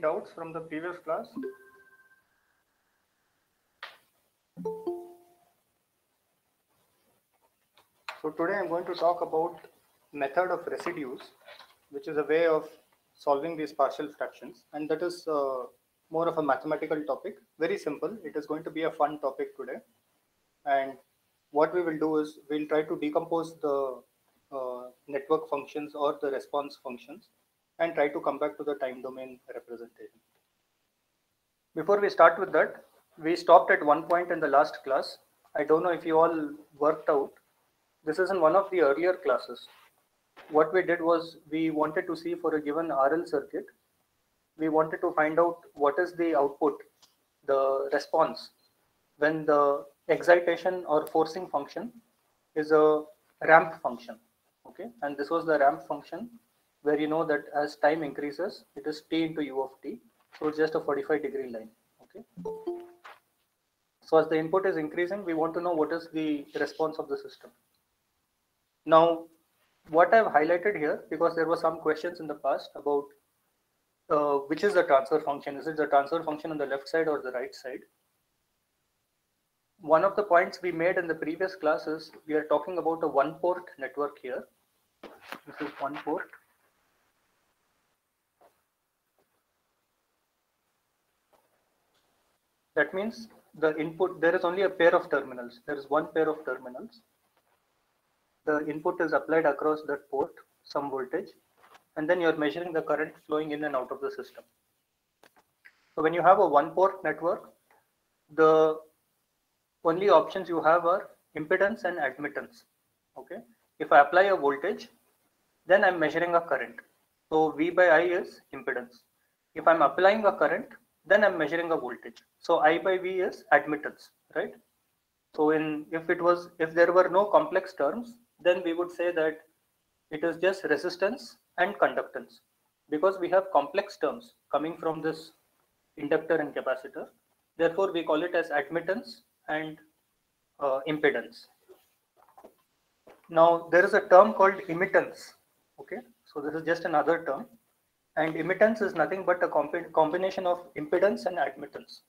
doubts from the previous class? So today I'm going to talk about method of residues, which is a way of solving these partial fractions, and that is more of a mathematical topic. Very simple. It is going to be a fun topic today, and what we will do is we'll try to decompose the network functions or the response functions and try to come back to the time domain representation. Before we start with that, we stopped at one point in the last class. I don't know if you all worked out. This is in one of the earlier classes. What we did was we wanted to see for a given RL circuit, we wanted to find out what is the output, the response, when the excitation or forcing function is a ramp function. Okay, and this was the ramp function where you know that as time increases, it is t into u of t. So it's just a 45-degree line. Okay. So as the input is increasing, we want to know what is the response of the system. Now, what I've highlighted here, because there were some questions in the past about which is the transfer function. Is it the transfer function on the left side or the right side? One of the points we made in the previous class is we are talking about a one-port network here. This is one port. That means the input, there is only a pair of terminals. There is one pair of terminals. The input is applied across that port, some voltage, and then you're measuring the current flowing in and out of the system. So when you have a one-port network, the only options you have are impedance and admittance. Okay. If I apply a voltage, then I'm measuring a current. So V by I is impedance. If I'm applying a current, then I'm measuring a voltage. So I by V is admittance, right? So if there were no complex terms, then we would say that it is just resistance and conductance, because we have complex terms coming from this inductor and capacitor. Therefore, we call it as admittance and impedance. Now, there is a term called immittance. Okay, so this is just another term, and immittance is nothing but a combination of impedance and admittance.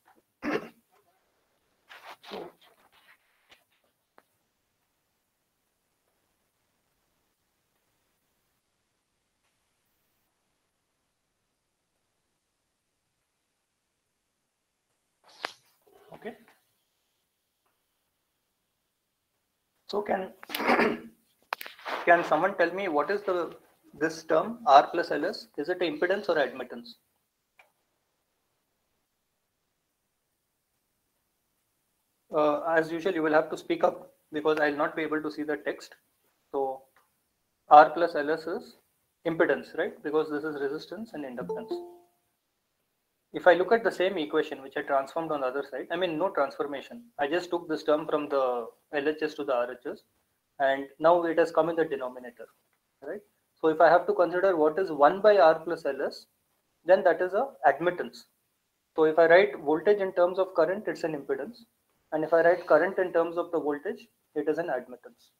Okay. So can someone tell me what is this term R plus LS? Is it impedance or admittance? As usual, you will have to speak up because I'll not be able to see the text. So R plus LS is impedance, right? Because this is resistance and inductance. If I look at the same equation which I transformed on the other side, I mean no transformation. I just took this term from the LHS to the RHS, and now it has come in the denominator, right? So if I have to consider what is 1 by R plus LS, then that is a admittance. So if I write voltage in terms of current, it's an impedance. And if I write current in terms of the voltage, it is an admittance.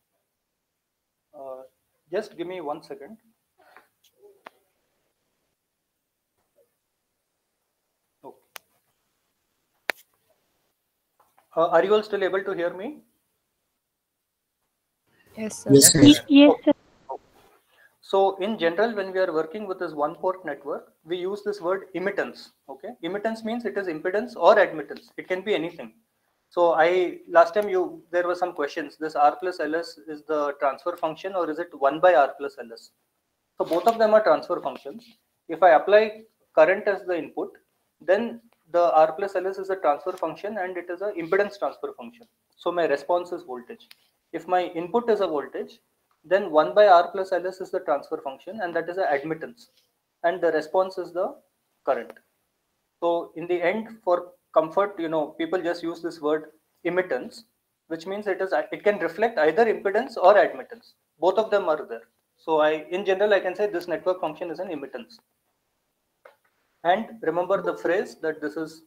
Just give me 1 second. Okay. Are you all still able to hear me? Yes, sir. Yes, sir. Yes, sir. So in general, when we are working with this one-port network, we use this word immittance. Okay, immittance means it is impedance or admittance. It can be anything. So last time there were some questions. This R plus LS is the transfer function, or is it 1 by R plus LS? So both of them are transfer functions. If I apply current as the input, then the R plus LS is a transfer function and it is an impedance transfer function. So my response is voltage. If my input is a voltage, then 1 by R plus LS is the transfer function, and that is an admittance, and the response is the current. So in the end, for comfort, people just use this word immittance, which means it can reflect either impedance or admittance. Both of them are there. So in general, I can say this network function is an immittance. And remember the phrase that this is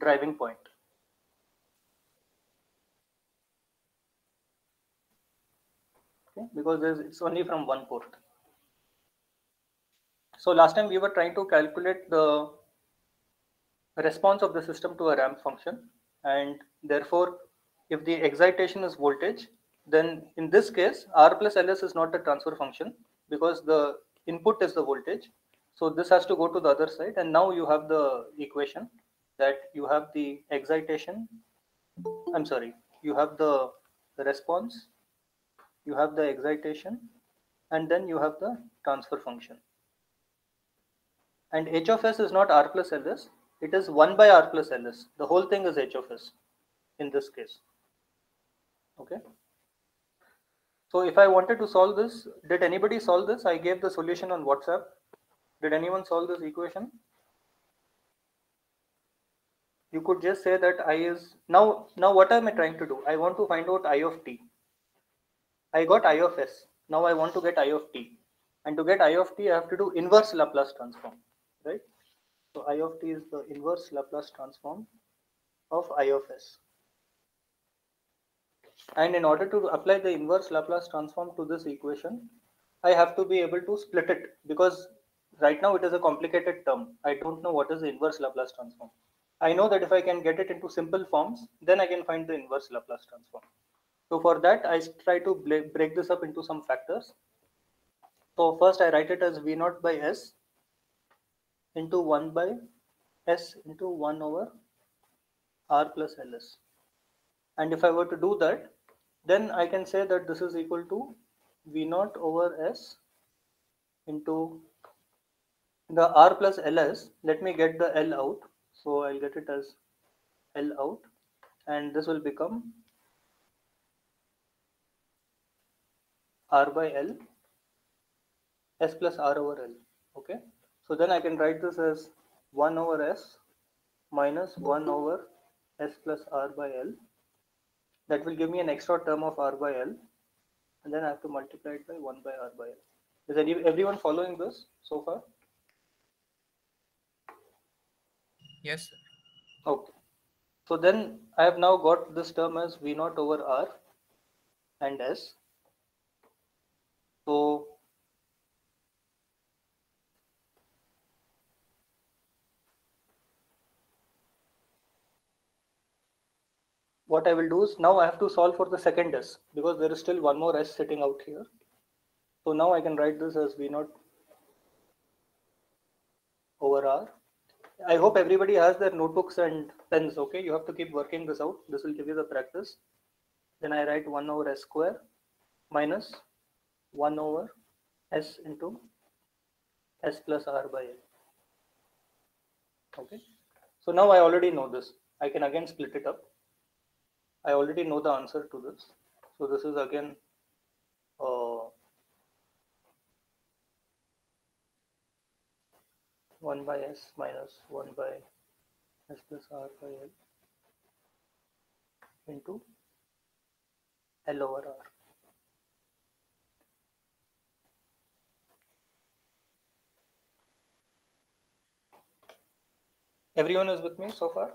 driving point. Okay, because it's only from one port. So last time we were trying to calculate the response of the system to a ramp function, and therefore if the excitation is voltage, then in this case R plus Ls is not the transfer function because the input is the voltage. So this has to go to the other side, and now you have the equation that you have the excitation, I'm sorry, you have the response, you have the excitation, and then you have the transfer function. And h of s is not R plus Ls, it is 1 by R plus Ls. The whole thing is h of s in this case. Okay. So if I wanted to solve this, did anybody solve this? I gave the solution on WhatsApp. Did anyone solve this equation? You could just say that I is now what am I trying to do? I want to find out I of t. I got I of s. Now I want to get I of t. And to get I of t, I have to do inverse Laplace transform, right? So I of t is the inverse Laplace transform of I of s. And in order to apply the inverse Laplace transform to this equation, I have to be able to split it, because right now it is a complicated term. I don't know what is the inverse Laplace transform. I know that if I can get it into simple forms, then I can find the inverse Laplace transform. So for that, I try to break this up into some factors. So first I write it as V naught by S into 1 by S into 1 over R plus Ls. And if I were to do that, then I can say that this is equal to V naught over S into the R plus Ls. Let me get the L out. So I'll get it as L out, and this will become R by L S plus R over L. Okay. So then I can write this as 1 over S minus 1 over S plus R by L. That will give me an extra term of R by L, and then I have to multiply it by 1 by R by L. Is everyone following this so far? Yes, sir. Okay. So then I have now got this term as V naught over R and S. So what I will do is now I have to solve for the second S, because there is still one more S sitting out here. So now I can write this as V naught over R. I hope everybody has their notebooks and pens. Okay, you have to keep working this out. This will give you the practice. Then I write 1 over S square minus 1 over S into S plus R by L. Okay, so now I already know this. I can again split it up. I already know the answer to this. So this is again 1 by S minus 1 by S plus R by L into L over R. Everyone is with me so far?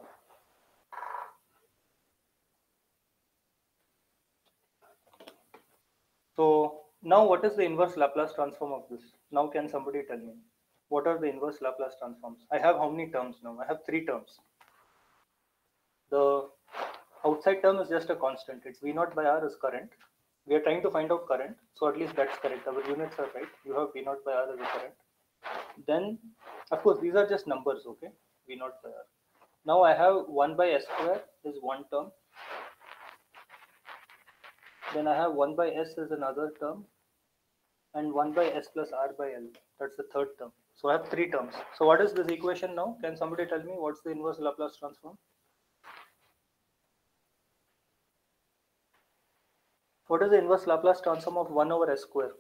So now what is the inverse Laplace transform of this? Now can somebody tell me? What are the inverse Laplace transforms? I have how many terms now? I have 3 terms. The outside term is just a constant. It's V naught by R is current. We are trying to find out current. So at least that's correct. Our units are right. You have V naught by R as a current. Then, of course, these are just numbers, okay? V naught by R. Now I have 1 by S square is one term. Then I have 1 by S is another term. And 1 by S plus R by L. That's the third term. So I have 3 terms. So what is this equation now? Can somebody tell me what's the inverse Laplace transform? What is the inverse Laplace transform of 1 over S square?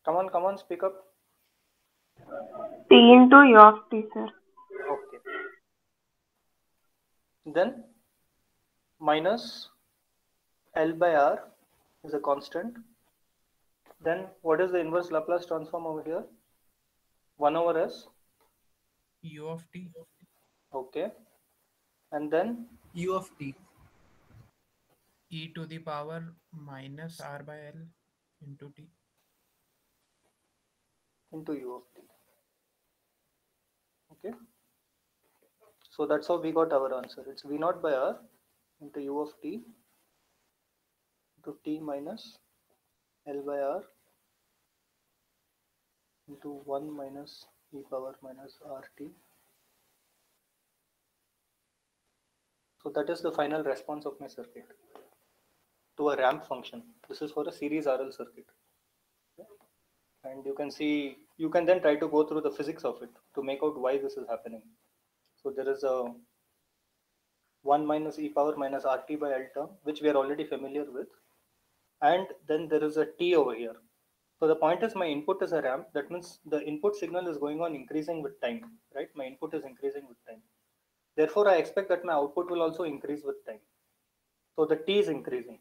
Come on, speak up. T into U of t, sir. Okay. Then minus L by R is a constant. Then what is the inverse Laplace transform over here? 1 over S. U of t. Okay. And then U of t. E to the power minus R by L into t. into u of t. Okay, so that's how we got our answer. It's v naught by r into u of t into t minus l by r into 1 minus e power minus rt. So that is the final response of my circuit to a ramp function. This is for a series RL circuit. And you can see, you can then try to go through the physics of it to make out why this is happening. So there is a 1 minus e power minus rt by L term, which we are already familiar with. And then there is a t over here. So the point is my input is a ramp. That means the input signal is going on increasing with time, right? My input is increasing with time. Therefore, I expect that my output will also increase with time. So the t is increasing.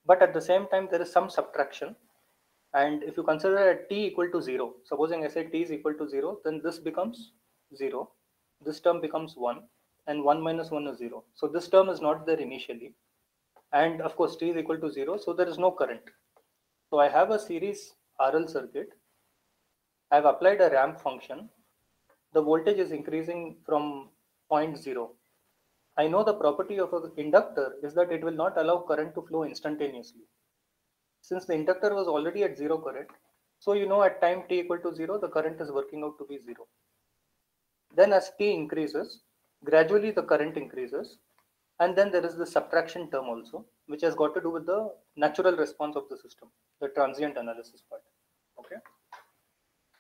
But at the same time, there is some subtraction. And if you consider a t equal to 0, supposing I say t is equal to 0, then this becomes 0. This term becomes 1. And 1 minus 1 is 0. So this term is not there initially. And of course, t is equal to 0. So there is no current. So I have a series RL circuit. I've applied a ramp function. The voltage is increasing from 0.0. I know the property of an inductor is that it will not allow current to flow instantaneously. Since the inductor was already at 0 current, so you know at time t equal to 0, the current is working out to be 0. Then as t increases, gradually the current increases. And then there is the subtraction term also, which has got to do with the natural response of the system, the transient analysis part. Okay.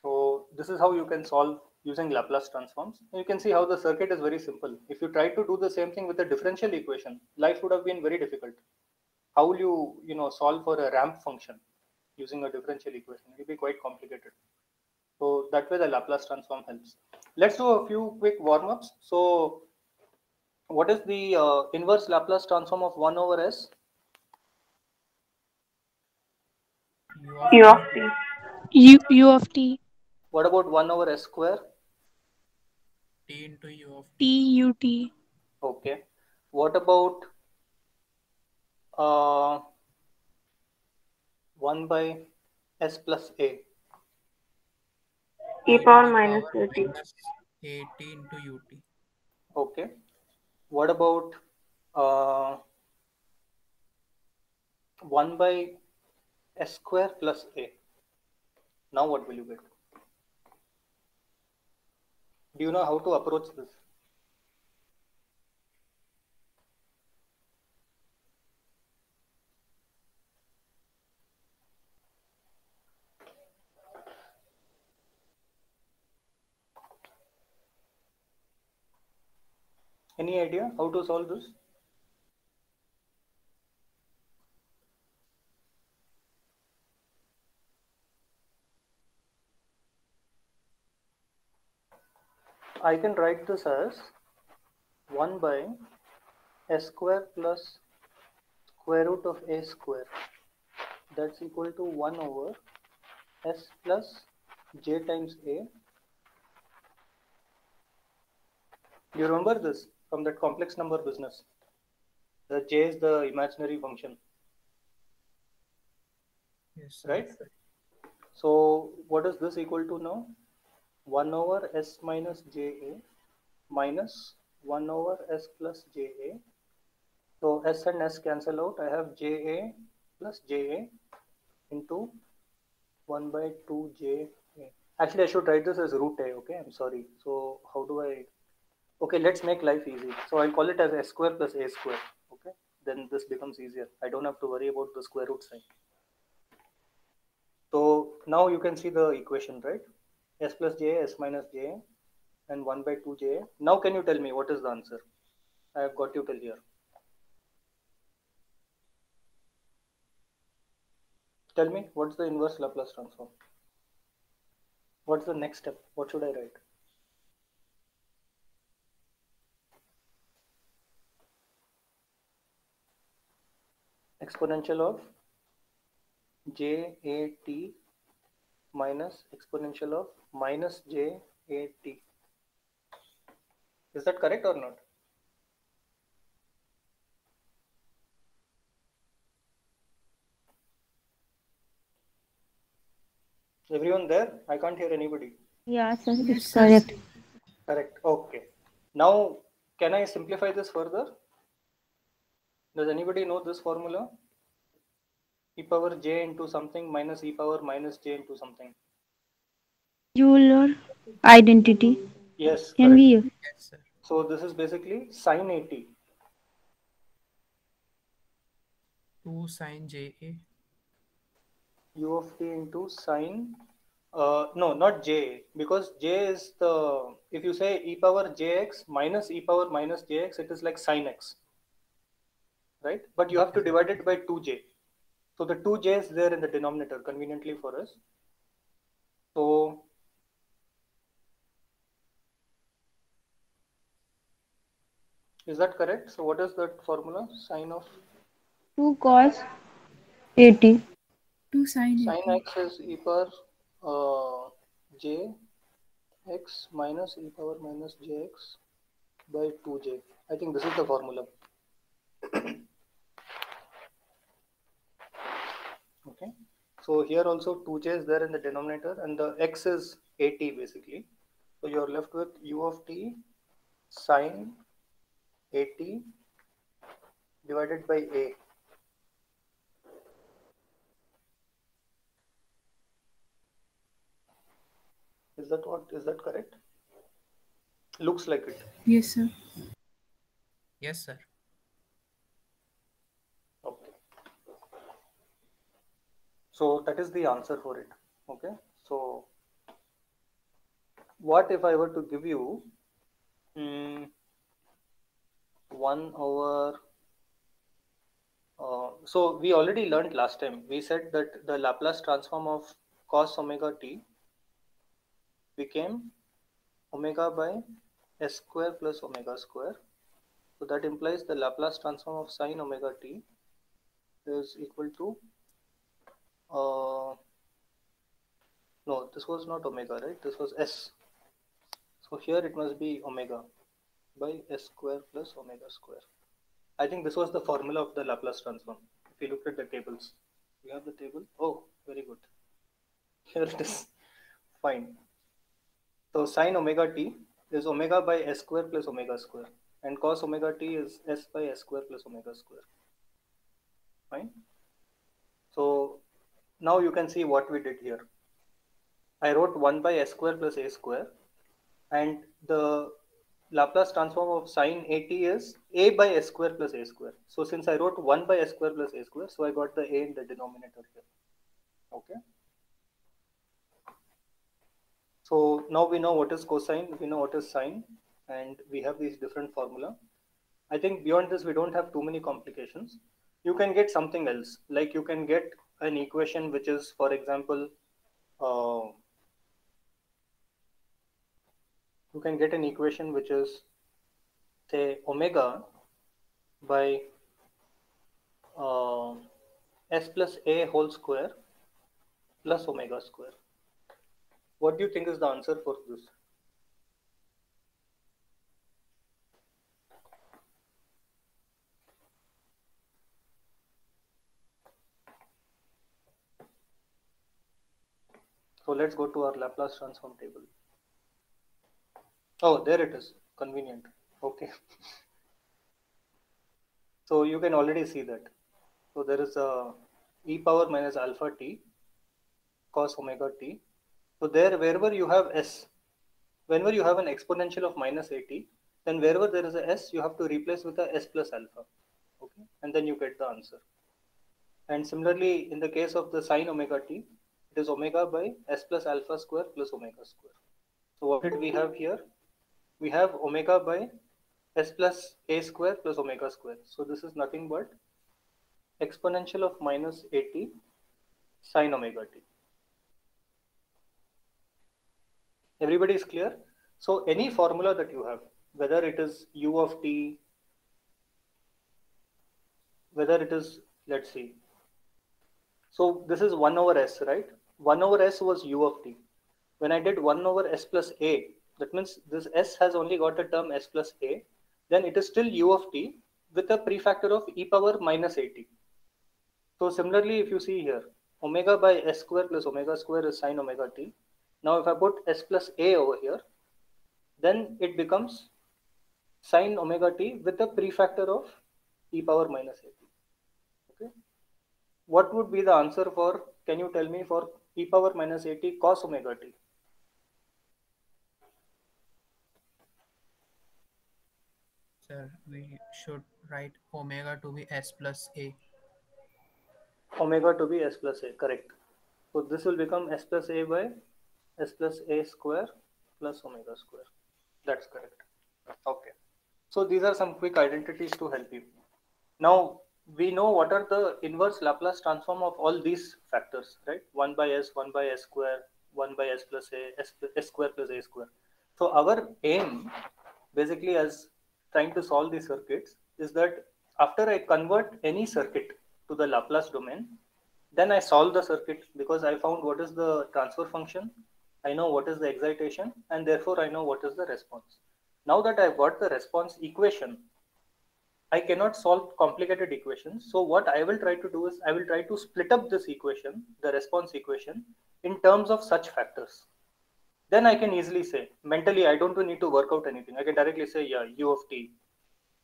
So this is how you can solve using Laplace transforms. You can see how the circuit is very simple. If you try to do the same thing with a differential equation, life would have been very difficult. How will you solve for a ramp function using a differential equation? It will be quite complicated. So that way the Laplace transform helps. Let's do a few quick warm-ups. So what is the inverse Laplace transform of 1 over s? U of U of t. t. U of t. What about 1 over s square? T into u of T t. U T. Okay. What about 1 by s plus a? E T to power the minus power ut. minus at into ut. Okay. What about 1 by s square plus a? Now what will you get? Do you know how to approach this? Any idea how to solve this? I can write this as 1 by s square plus square root of a square. That's equal to 1 over s plus j times a. Do you remember this from that complex number business? The j is the imaginary function, Yes, sir. right? So what is this equal to now? 1 over s minus ja minus 1 over s plus ja. So s and s cancel out. I have ja plus ja into 1 by 2 ja. Actually, I should write this as root a. Okay, I'm sorry. So how do I? Okay, let's make life easy. So I'll call it as s square plus a square. Okay, then this becomes easier. I don't have to worry about the square root sign. So now you can see the equation, right? S plus j, s minus j, and 1 by 2 j. Now can you tell me what is the answer? I have got you till here. Tell me what's the inverse Laplace transform? What's the next step? What should I write? Exponential of JAT minus exponential of minus JAT. Is that correct or not? Everyone there? I can't hear anybody. Yeah, sir, Yes, it's sir. correct. Correct. Okay. Now, can I simplify this further? Does anybody know this formula? E power j into something minus e power minus j into something. Euler identity. Yes, Can we correct. use? Yes, sir. So this is basically sine 80. 2 sine JA. U of t into sine. No, not j, because j is the, if you say e power jx minus e power minus jx, it is like sine x, right? But you have to Yes, sir. divide it by 2j. So the 2j is there in the denominator conveniently for us. So is that correct? So what is that formula? Sine of 2 cos 80. 2 sine sine 80. x is e power j x minus e power minus jx by 2j. I think this is the formula. Okay. So here also 2j is there in the denominator and the x is 80 basically. So you're left with u of t sine 80 divided by a. Is that correct? Looks like it. Yes, sir. Yes, sir. Okay. So that is the answer for it. Okay. So what if I were to give you 1 over so we already learned last time. We said that the Laplace transform of cos omega t became omega by s square plus omega square. So that implies the Laplace transform of sine omega t is equal to no, this was not omega, right? This was s. So here it must be omega by s square plus omega square. I think this was the formula of the Laplace transform. If you look at the tables, you have the table. Oh, very good. Here it is. Fine. So sine omega t is omega by s square plus omega square, and cos omega t is s by s square plus omega square. Fine. So now you can see what we did here. I wrote 1 by s square plus a square, and the Laplace transform of sine 80 is a by s square plus a square. So since I wrote 1 by s square plus a square, so I got the a in the denominator here. Okay. So now we know what is cosine, we know what is sine, and we have these different formula. I think beyond this, we don't have too many complications. You can get something else, like you can get an equation which is, for example, you can get an equation which is, say, omega by s plus a whole square plus omega square. What do you think is the answer for this? So let's go to our Laplace transform table. Oh, there it is. Convenient. Okay. So you can already see that. So there is a e power minus alpha t cos omega t. So there, wherever you have s, whenever you have an exponential of minus 80, then wherever there is a s, you have to replace with a s plus alpha. Okay, and then you get the answer. And similarly, in the case of the sine omega t, it is omega by s plus alpha square plus omega square. So what did we have here? We have omega by s plus a square plus omega square. So this is nothing but exponential of minus 80 sine omega t. Everybody is clear? So any formula that you have, whether it is u of t, whether it is, let's see. So this is 1 over s, right? 1 over s was u of t. When I did 1 over s plus a, that means this s has only got a term s plus a, then it is still u of t with a prefactor of e power minus 80. So similarly, if you see here, omega by s square plus omega square is sine omega t. Now if I put s plus a over here, then it becomes sine omega t with a prefactor of e power minus at. Okay. What would be the answer for, can you tell me, for e power minus at cos omega t? Sir, we should write omega to be s plus a. Omega to be s plus a, correct. So this will become s plus a by s plus a square plus omega square. That's correct. Okay. So these are some quick identities to help you. Now we know what are the inverse Laplace transform of all these factors, right? 1 by s square, 1 by s plus a, s square plus a square. So our aim basically as trying to solve these circuits is that after I convert any circuit to the Laplace domain, then I solve the circuit because I found what is the transfer function, I know what is the excitation, and therefore I know what is the response. Now that I've got the response equation, I cannot solve complicated equations. So what I will try to do is I will try to split up this equation, the response equation, in terms of such factors. Then I can easily say, mentally, I don't need to work out anything. I can directly say, yeah, u of t,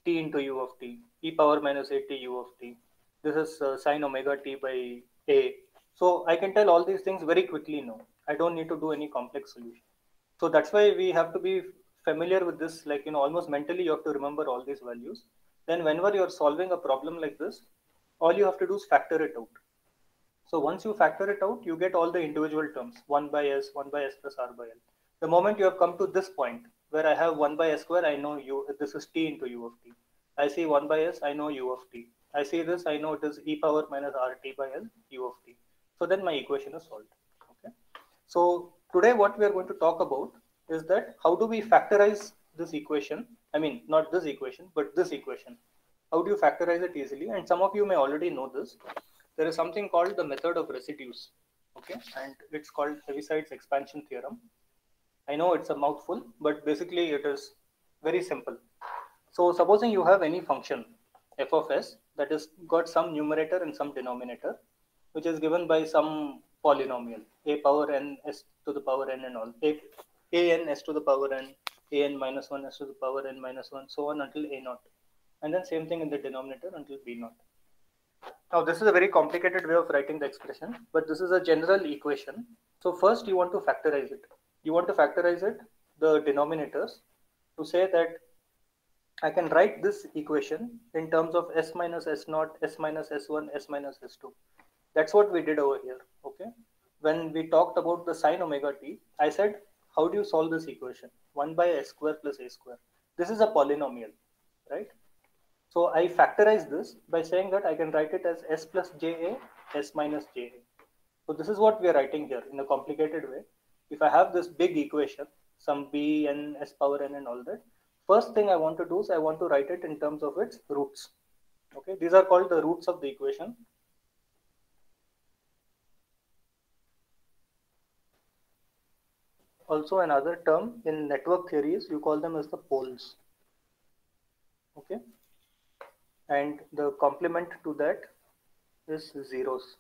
t into u of t, e power minus at u of t. This is sine omega t by a. So I can tell all these things very quickly now. I don't need to do any complex solution. So that's why we have to be familiar with this, like, almost mentally you have to remember all these values. Then whenever you're solving a problem like this, all you have to do is factor it out. So once you factor it out, you get all the individual terms, 1 by s plus r by l. The moment you have come to this point where I have 1 by s square, I know this is t into u of t. I see 1 by s, I know u of t. I see this, I know it is e power minus rt by l u of t. So then my equation is solved. Okay. So today what we are going to talk about is that how do we factorize this equation? I mean, not this equation, but this equation. How do you factorize it easily? And some of you may already know this. There is something called the method of residues. Okay, and it's called Heaviside's expansion theorem. I know it's a mouthful, but basically it is very simple. So supposing you have any function f of s that is got some numerator and some denominator, which is given by some polynomial, a power n s to the power n and all, a n s to the power n, a n minus 1 s to the power n minus 1, so on until a naught. And then same thing in the denominator until b naught. Now this is a very complicated way of writing the expression, but this is a general equation. So first you want to factorize it. You want to factorize it, the denominators, to say that I can write this equation in terms of s minus s naught, s minus s1, s minus s2. That's what we did over here. Okay. When we talked about the sine omega t, I said, how do you solve this equation? 1 by s square plus a square. This is a polynomial, right? So I factorize this by saying that I can write it as s plus ja, s minus ja. So this is what we are writing here in a complicated way. If I have this big equation, some b n s power n and all that, first thing I want to do is I want to write it in terms of its roots. Okay, these are called the roots of the equation. Also another term in network theories, you call them as the poles. Okay. And the complement to that is zeros.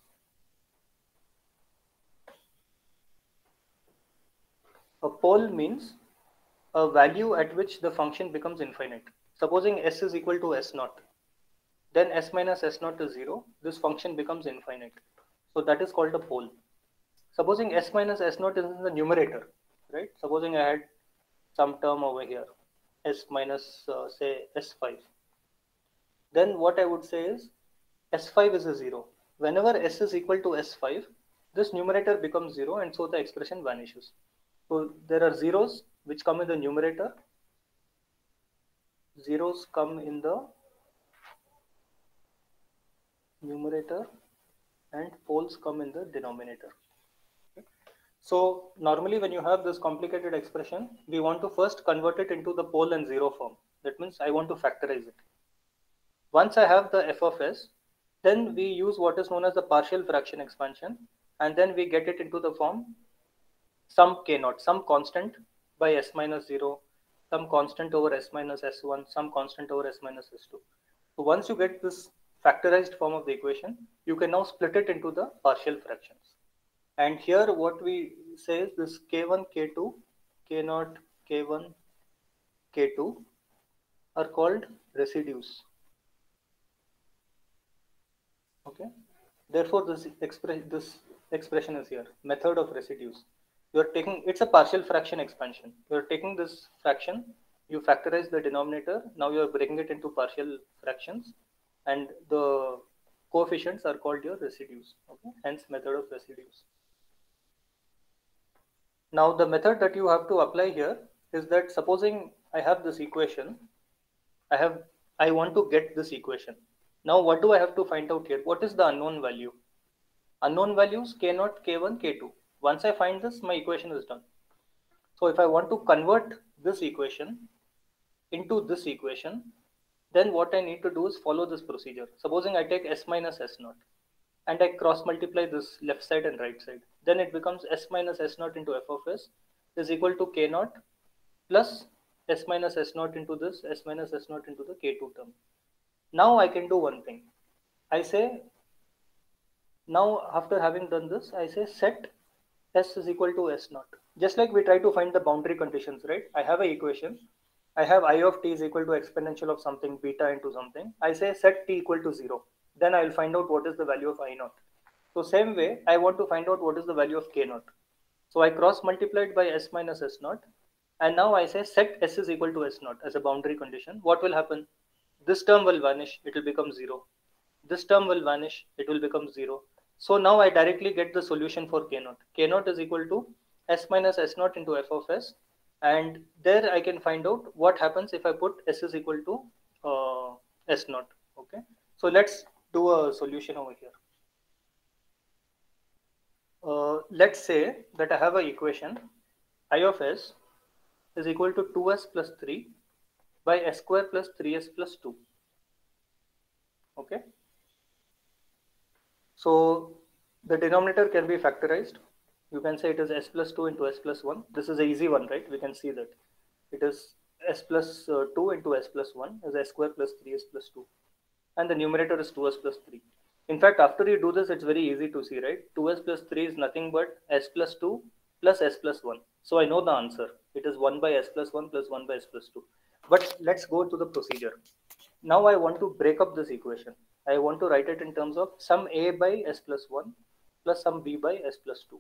A pole means a value at which the function becomes infinite. Supposing s is equal to s naught, then s minus s naught is 0, this function becomes infinite. So that is called a pole. Supposing s minus s naught is in the numerator, right? Supposing I had some term over here, s minus say s5. Then what I would say is s5 is a 0. Whenever s is equal to s5, this numerator becomes 0 and so the expression vanishes. So there are zeros which come in the numerator, zeros come in the numerator, and poles come in the denominator. Okay. So normally when you have this complicated expression, we want to first convert it into the pole and zero form. That means I want to factorize it. Once I have the f of s, then we use what is known as the partial fraction expansion, and then we get it into the form some k naught, some constant by s minus 0, some constant over s minus s1, some constant over s minus s2. So once you get this factorized form of the equation, you can now split it into the partial fractions. And here what we say is this k1, k2, k0, k1, k2 are called residues. Okay. Therefore, this expression is here, method of residues. You are taking, it's a partial fraction expansion. You are taking this fraction, you factorize the denominator, now you are breaking it into partial fractions, and the coefficients are called your residues. Okay, hence method of residues. Now the method that you have to apply here is that supposing I have this equation, I want to get this equation. Now what do I have to find out here? What is the unknown value? Unknown values k0, k1, k2. Once I find this, my equation is done. So if I want to convert this equation into this equation, then what I need to do is follow this procedure. Supposing I take s minus s0 and I cross multiply this left side and right side, then it becomes s minus s0 into f of s is equal to k0 plus s minus s0 into this s minus s0 into the k2 term. Now I can do one thing. I say, now after having done this, I say set s is equal to s0. Just like we try to find the boundary conditions, right? I have an equation. I have I of t is equal to exponential of something beta into something. I say set t equal to 0. Then I will find out what is the value of I0. So same way, I want to find out what is the value of k0. So I cross multiplied by s minus s0. And now I say set s is equal to s0 as a boundary condition. What will happen? This term will vanish. It will become 0. This term will vanish. It will become 0. So now I directly get the solution for k0. K0 is equal to s minus s0 into f of s. And there I can find out what happens if I put s is equal to s0. Okay. So let's do a solution over here. Let's say that I have an equation I of s is equal to 2s plus 3 by s square plus 3s plus 2. Okay. So the denominator can be factorized. You can say it is s plus 2 into s plus 1. This is an easy one, right? We can see that it is s plus 2 into s plus 1 is s square plus 3s plus 2. And the numerator is 2s plus 3. In fact, after you do this, it's very easy to see, right? 2s plus 3 is nothing but s plus 2 plus s plus 1. So I know the answer. It is 1 by s plus 1 plus 1 by s plus 2. But let's go to the procedure. Now I want to break up this equation. I want to write it in terms of sum a by s plus 1 plus sum b by s plus 2.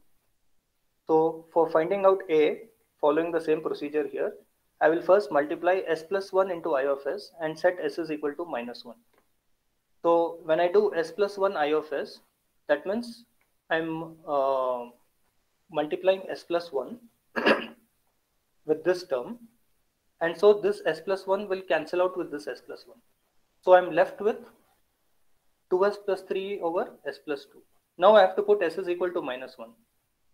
So for finding out a, following the same procedure here, I will first multiply s plus 1 into I of s and set s is equal to minus 1. So when I do s plus 1 I of s, that means I'm multiplying s plus 1 with this term. And so this s plus 1 will cancel out with this s plus 1. So I'm left with 2s plus 3 over s plus 2. Now I have to put s is equal to minus 1.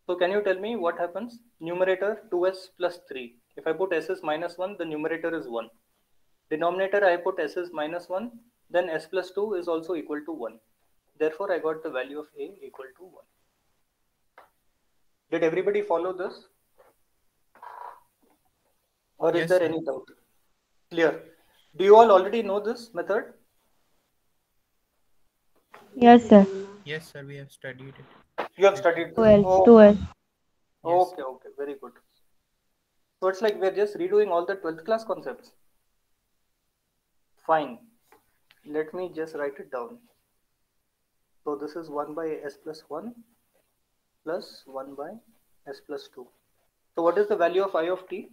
So can you tell me what happens? Numerator 2s plus 3. If I put s is minus 1, the numerator is 1. Denominator I put s is minus 1, then s plus 2 is also equal to 1. Therefore, I got the value of a equal to 1. Did everybody follow this? Or is Yes, there sir. any doubt? Clear. Do you all already know this method? Yes, sir. Yes, sir. We have studied it. You have studied this? 12, Oh, 12. Yes. okay, very good. So it's like we're just redoing all the 12th class concepts. Fine. Let me just write it down. So this is 1 by s plus 1 plus 1 by s plus 2. So what is the value of I of t?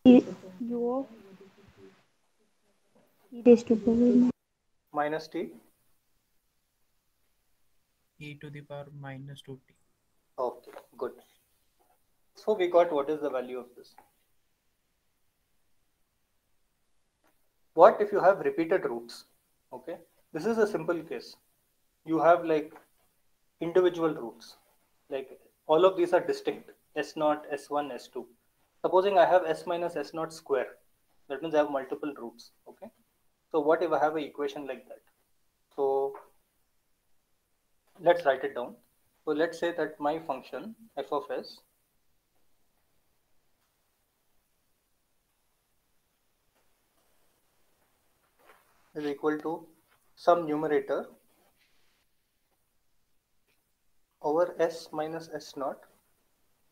U of e raised to power Minus t. E to the power minus 2t. Okay, good. So we got what is the value of this. What if you have repeated roots? Okay, this is a simple case. You have like individual roots, like all of these are distinct, s0, s1, s2. Supposing I have s minus s0 square, that means I have multiple roots. Okay, so what if I have an equation like that? So let's write it down. So let's say that my function f of s is equal to some numerator over s minus s naught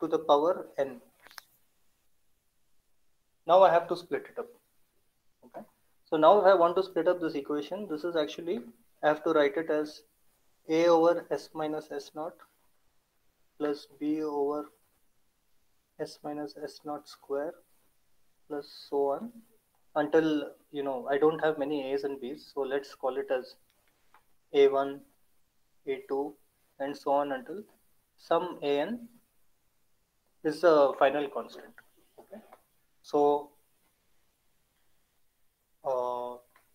to the power n. Now I have to split it up. Okay. So now if I want to split up this equation, this is actually, I have to write it as a over s minus s naught plus b over s minus s naught square plus so on until, I don't have many a's and b's. So let's call it as a1, a2 and so on until some an is the final constant. Okay. So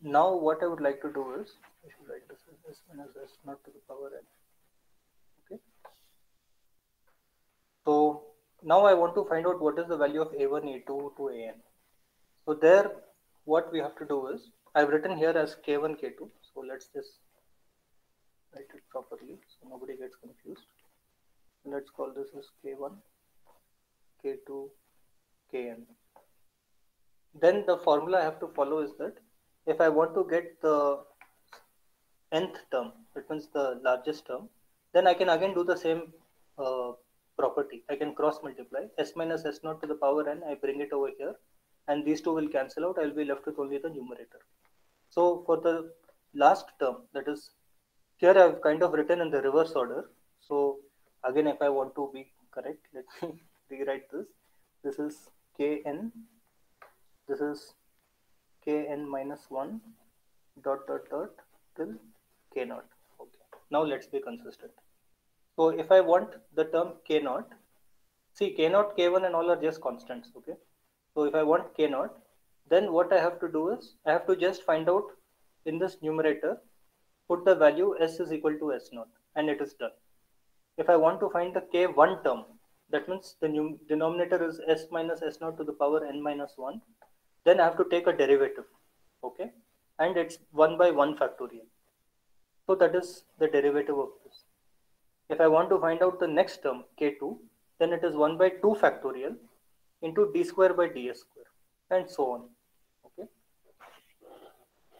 now what I would like to do is, I should write this as s minus s naught to the power n. Okay. So now I want to find out what is the value of a1, a2 to an. So there, what we have to do is, I've written here as k1, k2. So let's just write it properly so nobody gets confused. Let's call this as k1, k2, kn. Then the formula I have to follow is that if I want to get the nth term, that means the largest term, then I can again do the same property. I can cross multiply s minus s naught to the power n. I bring it over here, and these two will cancel out. I'll be left with only the numerator. So for the last term, that is, here I've kind of written in the reverse order. So again, if I want to be correct, let me rewrite this. This is kn. This is kn minus 1 dot dot dot till k naught. Okay. Now let's be consistent. So if I want the term k naught, see k naught, k1 and all are just constants. Okay. So if I want k naught, then what I have to do is I have to just find out in this numerator, put the value s is equal to s naught, and it is done. If I want to find the k1 term, that means the denominator is s minus s naught to the power n minus 1, then I have to take a derivative. Okay. And it's 1 by 1 factorial. So that is the derivative of this. If I want to find out the next term, k2, then it is 1 by 2 factorial into d square by ds square, and so on. Okay.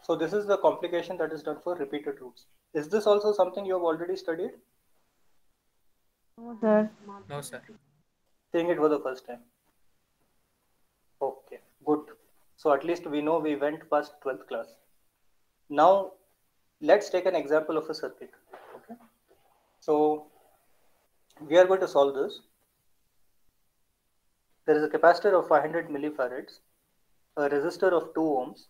So this is the complication that is done for repeated roots. Is this also something you have already studied? No, sir. No, sir. Seeing it for the first time. Okay, good. So at least we know we went past 12th class. Now let's take an example of a circuit. Okay. So we are going to solve this. There is a capacitor of 500 millifarads, a resistor of 2 ohms,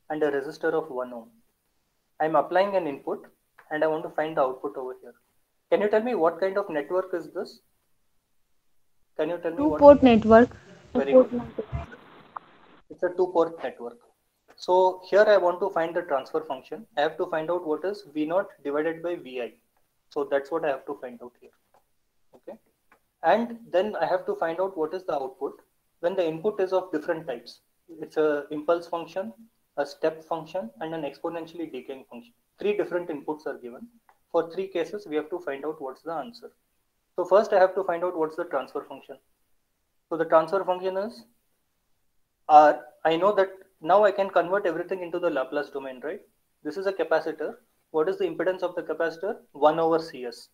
and a resistor of 1 ohm. I am applying an input and I want to find the output over here. Can you tell me what kind of network is this? Can you tell me what? Two-port network. Very good. It's a two-port network. So here I want to find the transfer function. I have to find out what is V0 divided by Vi. So that's what I have to find out here. Okay. And then I have to find out what is the output when the input is of different types. It's a impulse function, a step function, and an exponentially decaying function. 3 different inputs are given. For 3 cases, we have to find out what's the answer. So first I have to find out what's the transfer function. So the transfer function is R. I know that now I can convert everything into the Laplace domain, right? This is a capacitor. What is the impedance of the capacitor? 1 over Cs.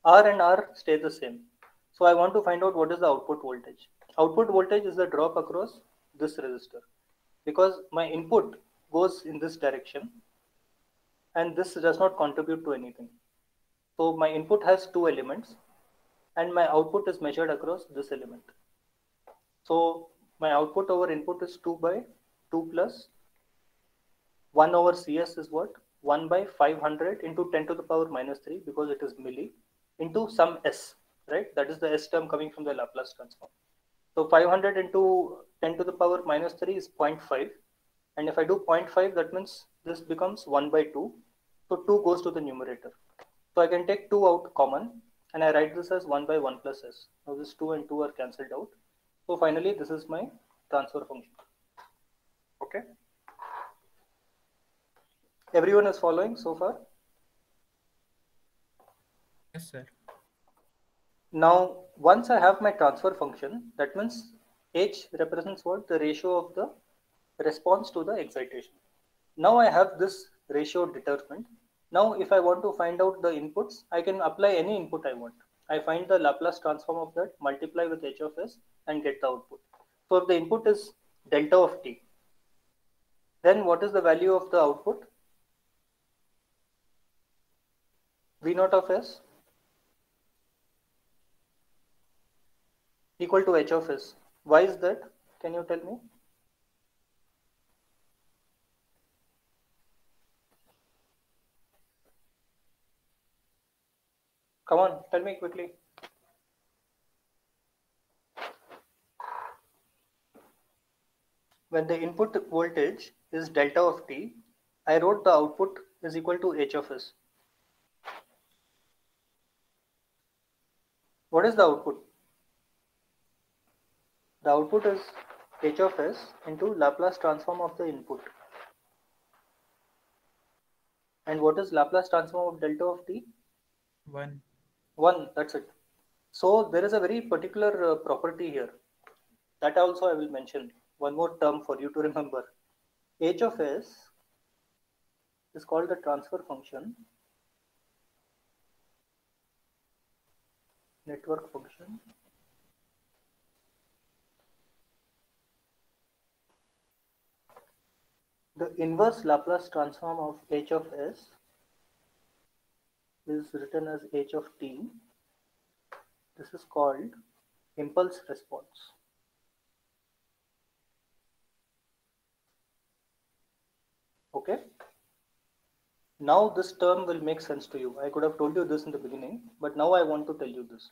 R and R stay the same. So I want to find out what is the output voltage. Output voltage is the drop across this resistor, because my input goes in this direction and this does not contribute to anything. So my input has 2 elements and my output is measured across this element. So my output over input is 2 by 2 plus 1 over Cs is what? 1 by 500 into 10 to the power minus 3, because it is milli, into some S, right? That is the S term coming from the Laplace transform. So 500 into 10 to the power minus 3 is 0.5. And if I do 0.5, that means this becomes 1 by 2. So 2 goes to the numerator. So I can take 2 out common and I write this as 1 by 1 plus S. Now this 2 and 2 are cancelled out. So finally, this is my transfer function. Okay. Everyone is following so far? Yes, sir. Now, once I have my transfer function, that means H represents what? The ratio of the response to the excitation. Now I have this ratio determined. Now if I want to find out the inputs, I can apply any input I want. I find the Laplace transform of that, multiply with h of s, and get the output. So if the input is delta of t, then what is the value of the output? V naught of s equal to h of s. Why is that? Can you tell me? Come on, tell me quickly. When the input voltage is delta of t, I wrote the output is equal to h of s. What is the output? The output is h of s into Laplace transform of the input. And what is Laplace transform of delta of t? 1. 1, that's it. So there is a very particular property here. That also I will mention. One more term for you to remember. H of s is called the transfer function, network function. The inverse Laplace transform of h of s is written as h of t. This is called impulse response. Okay. Now this term will make sense to you. I could have told you this in the beginning, but now I want to tell you this.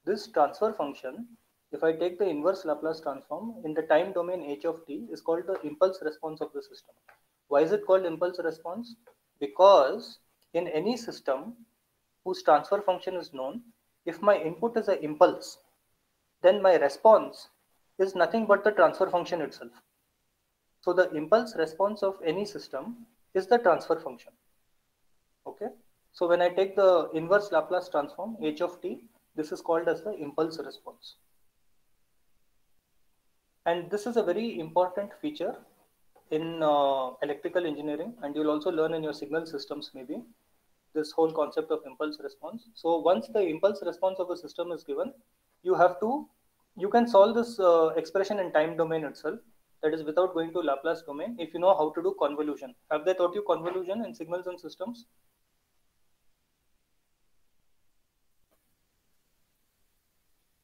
This transfer function, if I take the inverse Laplace transform in the time domain h of t, is called the impulse response of the system. Why is it called impulse response? Because in any system whose transfer function is known, if my input is an impulse, then my response is nothing but the transfer function itself. So the impulse response of any system is the transfer function. Okay. So when I take the inverse Laplace transform h of t, this is called as the impulse response. And this is a very important feature in electrical engineering, and you'll also learn in your signal systems maybe this whole concept of impulse response. So once the impulse response of a system is given, you can solve this expression in time domain itself, that is without going to Laplace domain, if you know how to do convolution. Have they taught you convolution in signals and systems?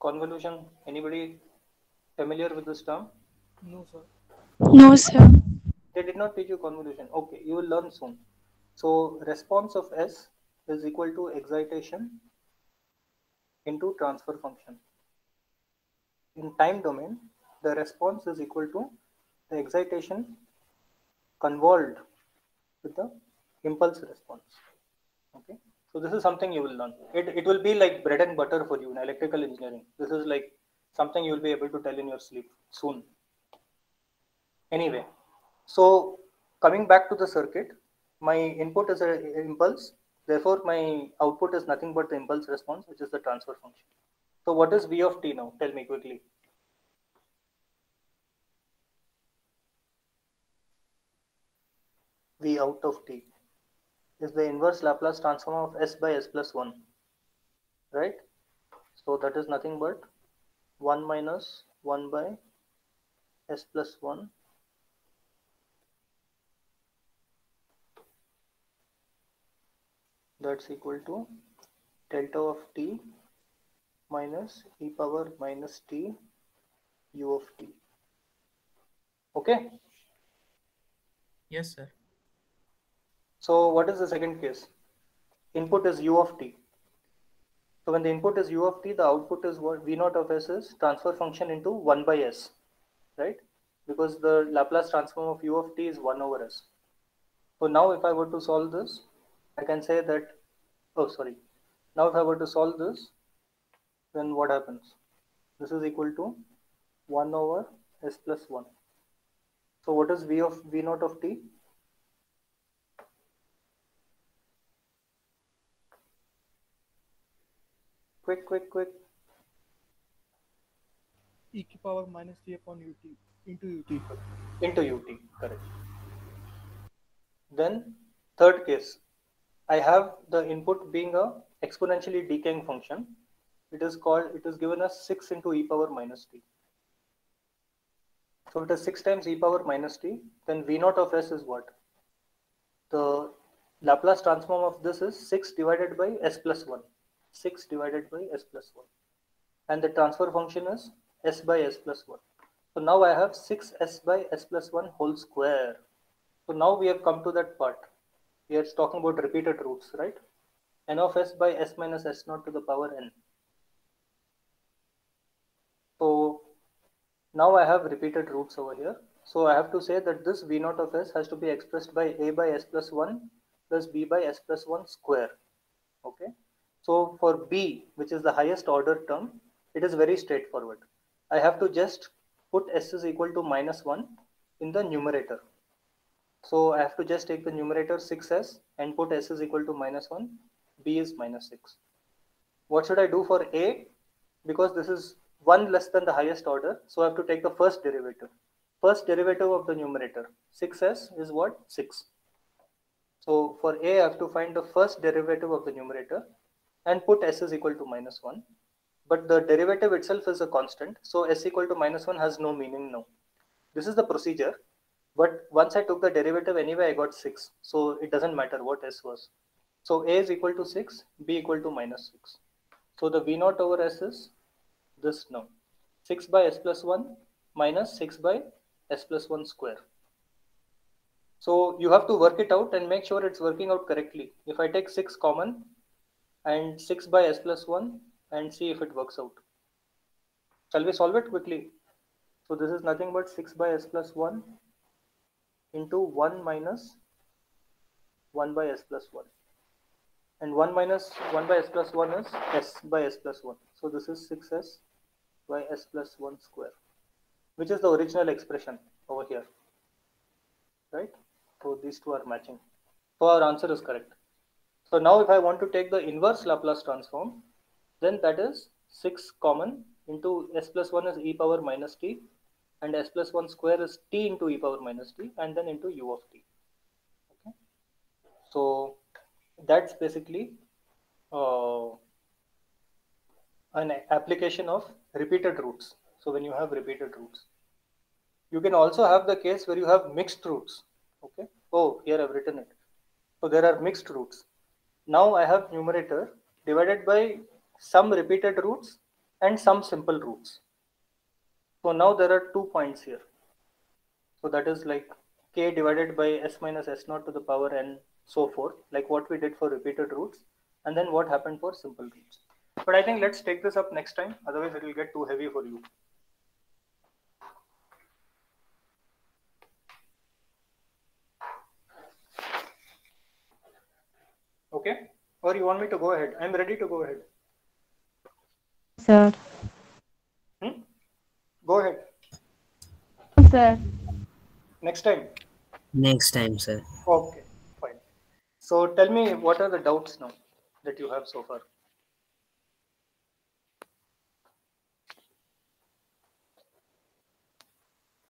Convolution, anybody familiar with this term? No, sir. No, sir. They did not teach you convolution. Okay, you will learn soon. So response of S is equal to excitation into transfer function. In time domain, the response is equal to the excitation convolved with the impulse response. Okay, so this is something you will learn. It will be like bread and butter for you in electrical engineering. This is like something you will be able to tell in your sleep soon. Anyway, so coming back to the circuit, my input is an impulse. Therefore, my output is nothing but the impulse response, which is the transfer function. So what is V of t now? Tell me quickly. V out of t is the inverse Laplace transform of s by s plus 1, right? So that is nothing but 1 minus 1 by s plus 1 that's equal to delta of t minus e power minus t u of t. Okay. Yes, sir. So what is the second case? Input is u of t. So when the input is u of t, the output is what v naught of s is transfer function into 1 by s, right? Because the Laplace transform of u of t is 1 over s. So now if I were to solve this, I can say that, oh sorry, now if I were to solve this, then what happens? This is equal to 1 over s plus 1. So what is v naught of t? Quick. e की power minus t upon ut into ut. Into ut, correct. Then third case, I have the input being a exponentially decaying function. It is given as 6 into e power minus t. So it is 6 times e power minus t. Then v naught of s is what? The Laplace transform of this is 6 divided by s plus 1. 6 divided by s plus 1. And the transfer function is s by s plus 1. So now I have 6s by s plus 1 whole square. So now we have come to that part. We are talking about repeated roots, right? N of s by s minus s naught to the power n. So now I have repeated roots over here. So I have to say that this v naught of s has to be expressed by a by s plus 1 plus b by s plus 1 square. Okay. So for b, which is the highest order term, it is very straightforward. I have to just put s is equal to minus 1 in the numerator. So I have to just take the numerator 6s and put s is equal to minus 1, b is minus 6. What should I do for a? Because this is 1 less than the highest order, so I have to take the first derivative. First derivative of the numerator, 6s is what? 6. So for a, I have to find the first derivative of the numerator and put s is equal to minus 1. But the derivative itself is a constant, so s equal to minus 1 has no meaning now. This is the procedure, but once I took the derivative anyway, I got 6. So it doesn't matter what s was. So a is equal to 6, b equal to minus 6. So the v naught over s is this now. 6 by s plus 1 minus 6 by s plus 1 square. So you have to work it out and make sure it's working out correctly. If I take 6 common and 6 by s plus 1 and see if it works out. Shall we solve it quickly? So this is nothing but 6 by s plus 1 into 1 minus 1 by s plus 1. And 1 minus 1 by s plus 1 is s by s plus 1. So this is 6s by s plus 1 square, which is the original expression over here, right? So these two are matching. So our answer is correct. So now if I want to take the inverse Laplace transform, then that is 6 common into s plus 1 is e power minus t and s plus 1 square is t into e power minus t and then into u of t. Okay. So that's basically an application of repeated roots. So when you have repeated roots, you can also have the case where you have mixed roots. Okay. Oh, here I've written it. So there are mixed roots. Now I have numerator divided by some repeated roots and some simple roots. So now there are 2 points here. So that is like k divided by s minus s naught to the power n, so forth, like what we did for repeated roots, and then what happened for simple roots. But I think let's take this up next time, otherwise it will get too heavy for you. Okay, or you want me to go ahead? I'm ready to go ahead. Sir. Go ahead. Sir. Next time. Next time, sir. Okay, fine. So tell me, what are the doubts now that you have so far?